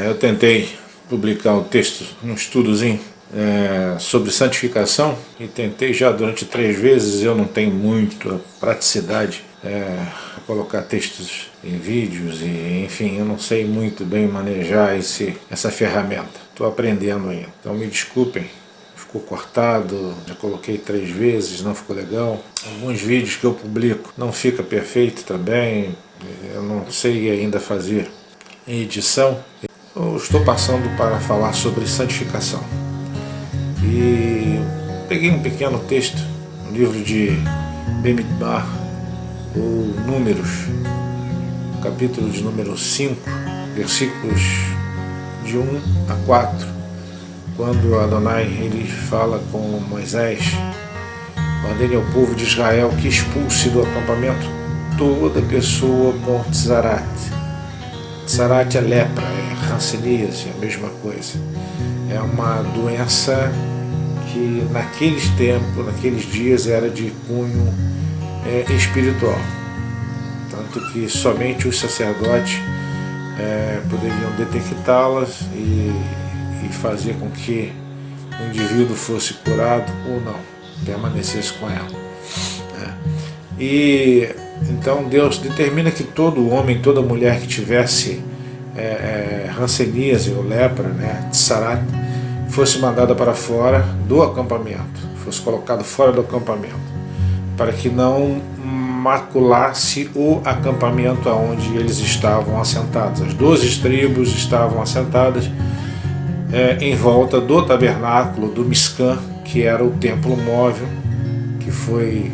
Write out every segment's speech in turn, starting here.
Eu tentei publicar um texto, um estudozinho sobre santificação, e tentei já durante 3 vezes. Eu não tenho muita praticidade para colocar textos em vídeos, e enfim, eu não sei muito bem manejar essa ferramenta. Estou aprendendo ainda, então me desculpem. Ficou cortado, já coloquei 3 vezes, não ficou legal. Alguns vídeos que eu publico não fica perfeito também, eu não sei ainda fazer em edição. Eu estou passando para falar sobre santificação. E peguei um pequeno texto, um livro de Bemidbar, ou Números, capítulo de número 5, versículos de 1 a 4, quando Adonai ele fala com Moisés: ordene ao povo de Israel que expulse do acampamento toda pessoa com tzarat. Tzarat é lepra, é hanseníase, é a mesma coisa. É uma doença que naqueles tempos, naqueles dias, era de cunho espiritual. Tanto que somente os sacerdotes poderiam detectá-las e fazer com que o indivíduo fosse curado ou não, permanecesse com ela. E então Deus determina que todo homem, toda mulher que tivesse hanseníase ou lepra, tsarat, fosse mandada para fora do acampamento, fosse colocado fora do acampamento, para que não maculasse o acampamento aonde eles estavam assentados. As 12 tribos estavam assentadas em volta do tabernáculo do Miscã, que era o templo móvel, que foi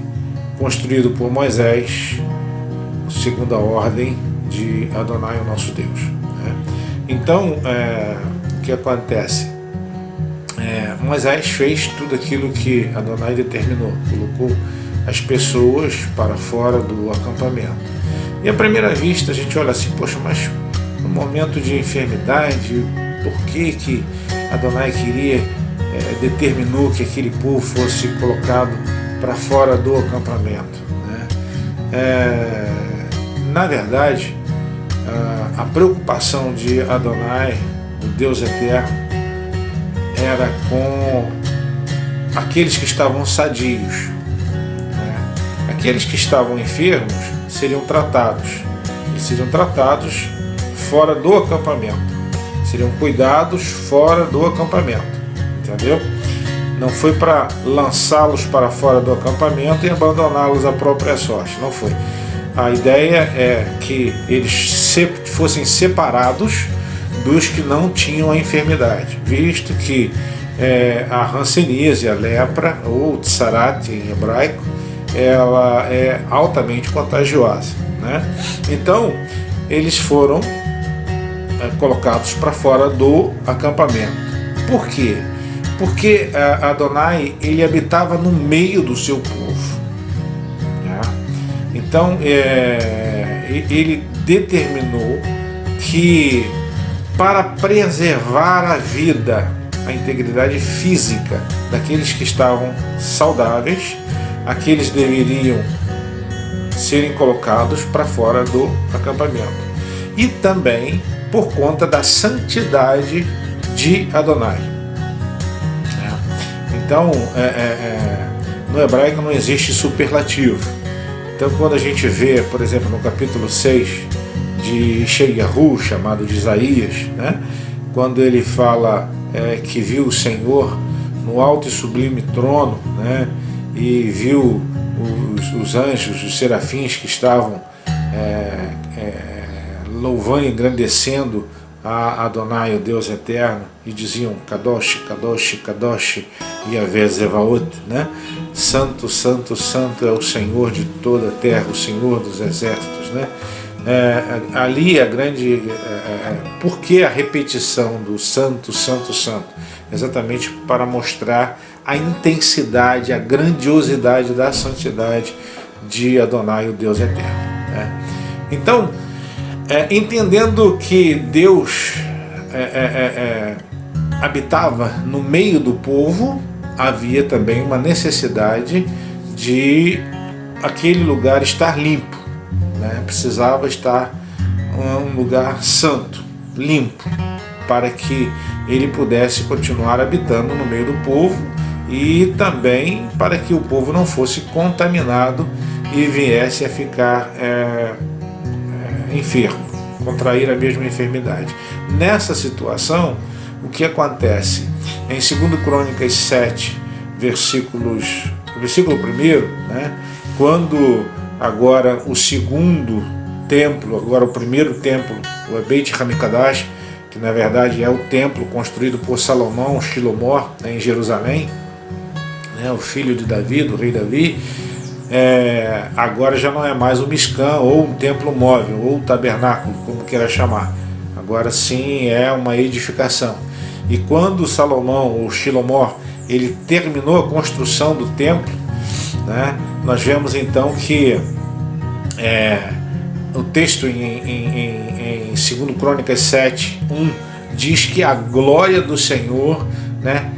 construído por Moisés, segundo a ordem de Adonai, o nosso Deus. Então, o que acontece? Moisés fez tudo aquilo que Adonai determinou, colocou as pessoas para fora do acampamento. E à primeira vista a gente olha assim: poxa, mas no momento de enfermidade, por que Adonai determinou que aquele povo fosse colocado para fora do acampamento? Na verdade, a preocupação de Adonai, o Deus eterno, era com aqueles que estavam sadios. Aqueles que estavam enfermos seriam tratados. Eles seriam tratados fora do acampamento. Seriam cuidados fora do acampamento. Entendeu? Não foi para lançá-los para fora do acampamento e abandoná-los à própria sorte. Não foi. A ideia é que eles fossem separados dos que não tinham a enfermidade, visto que a hanseníase, a lepra, ou tsarat em hebraico, ela é altamente contagiosa. Então, eles foram colocados para fora do acampamento. Por quê? Porque Adonai ele habitava no meio do seu povo. Então, ele determinou que, para preservar a vida, a integridade física daqueles que estavam saudáveis, aqueles deveriam serem colocados para fora do acampamento. E também por conta da santidade de Adonai. Então, no hebraico não existe superlativo. Então, quando a gente vê, por exemplo, no capítulo 6 de Yeshayahu, chamado de Isaías, quando ele fala que viu o Senhor no alto e sublime trono, e viu os anjos, os serafins que estavam louvando e engrandecendo a Adonai, o Deus eterno, e diziam: Kadosh, Kadosh, Kadosh, Yahvé Zevaot, Santo, Santo, Santo é o Senhor de toda a terra, o Senhor dos exércitos. Ali a grande... por que a repetição do Santo, Santo, Santo? Exatamente para mostrar a intensidade, a grandiosidade da santidade de Adonai, o Deus eterno. Então, entendendo que Deus habitava no meio do povo, havia também uma necessidade de aquele lugar estar limpo. Precisava estar um lugar santo, limpo. para que ele pudesse continuar habitando no meio do povo e também para que o povo não fosse contaminado e viesse a ficar enfermo, contrair a mesma enfermidade. Nessa situação, o que acontece? Em 2 Crônicas 7, versículo 1, né, quando agora o segundo templo, agora o primeiro templo, o Beit Hamikdash, que na verdade é o templo construído por Salomão, Shilomó, né, em Jerusalém, né, o filho de Davi, do rei Davi, agora já não é mais o Mishkan, ou um templo móvel, ou tabernáculo, como queira chamar. Agora sim é uma edificação. E quando Salomão, ou Shilomó, ele terminou a construção do templo, né, nós vemos então que o texto em 2 Crônicas 7, 1 diz que a glória do Senhor, né,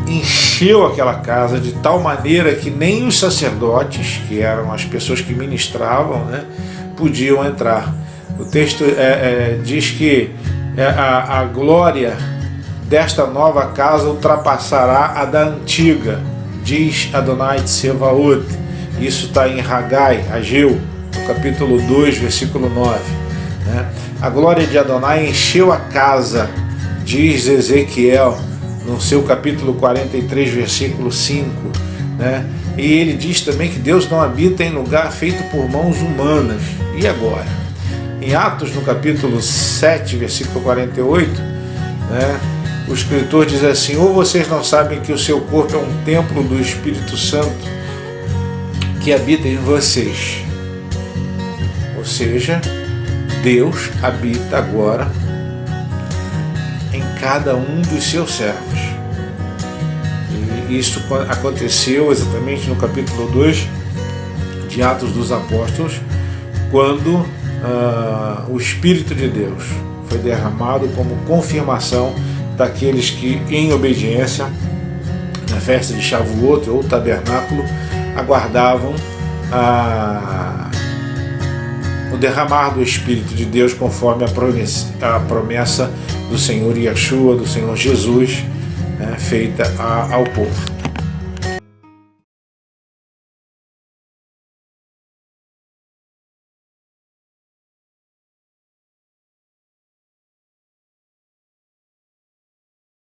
encheu aquela casa de tal maneira que nem os sacerdotes, que eram as pessoas que ministravam, né, podiam entrar. O texto diz que a glória desta nova casa ultrapassará a da antiga, diz Adonai Tsevaot. Isso está em Hagai, Ageu, no capítulo 2, versículo 9. Né? A glória de Adonai encheu a casa, diz Ezequiel, no seu capítulo 43, versículo 5. Né? E ele diz também que Deus não habita em lugar feito por mãos humanas. E agora? Em Atos, no capítulo 7, versículo 48, né, o escritor diz assim: ou vocês não sabem que o seu corpo é um templo do Espírito Santo que habita em vocês? Ou seja, Deus habita agora em cada um dos seus servos. E isso aconteceu exatamente no capítulo 2 de Atos dos Apóstolos, quando o Espírito de Deus foi derramado como confirmação daqueles que, em obediência, na festa de Shavuot ou tabernáculo, aguardavam o derramar do Espírito de Deus conforme a promessa do Senhor Yeshua, do Senhor Jesus, né, feita ao povo.